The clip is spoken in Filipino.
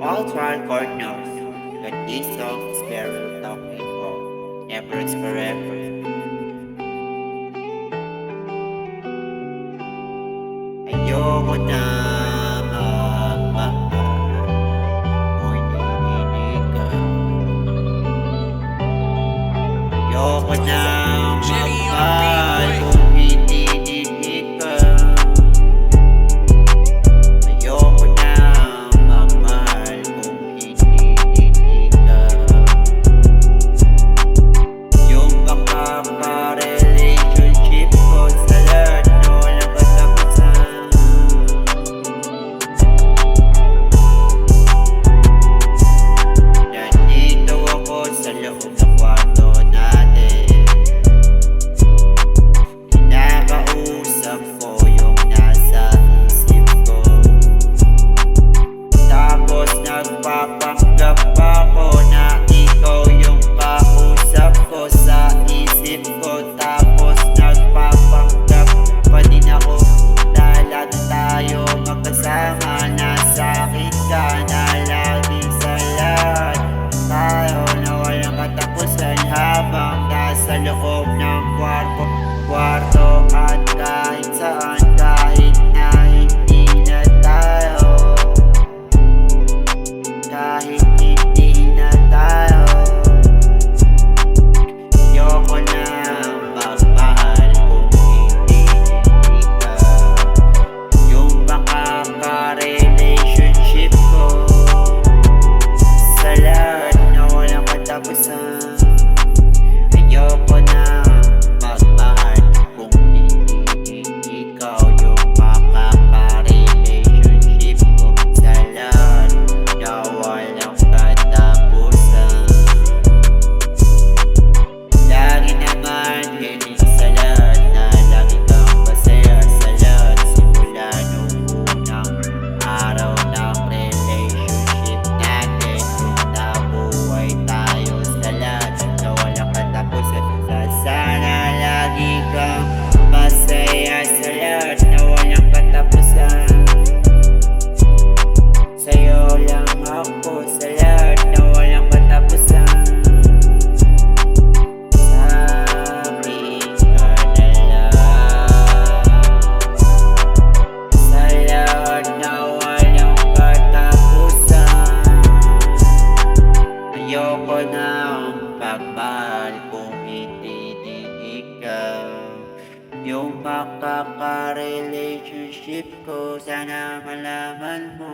Cultural corners, that this song is very talking of never is forever. Ayoko na magmahal kung hindi ka. Ayoko na magmahal kung hindi ka. Ayoko na magmahal kung hindi ka. Yung makaka-relationship ko sa lahat na walang katapusan. Nandito ako sa loob ng kwarto natin. Kinakausap ko yung nasa isip ko. Tapos nagpapanggap ako na ikaw yung kausap ko sa isip ko. Tapos nagpapanggap pa din ako na lagi tayo magkasama. Nasa akin ka na lagi sa lahat tayo na walang katapusan habang nasa loob ng kwarto at kahit saan, kahit na hindi na tayo, kahit hindi na tayo. Ayoko na magmahal kung hindi ka. Yung makaka-relationship ko sa lahat na walang katapusan. Ayoko na magmahal kung hindi ikaw yung makaka-relationship ko sa lahat na walang katapusan. Lagi naman hiling sa lahat na lagi kang masaya sa lahat. Simula nung unang araw ng relationship natin, kung nabuhay tayo sa lahat na walang katapusan. Sana lagi kang masaya sa lahat na walang katapusan. Sa'yo lang ako sa lahat na walang katapusan. Sa akin ka na lang, sa lahat na walang katapusan. Ayoko na magmahal kung hindi ikaw yung makaka-relationship ko. Sana malaman mo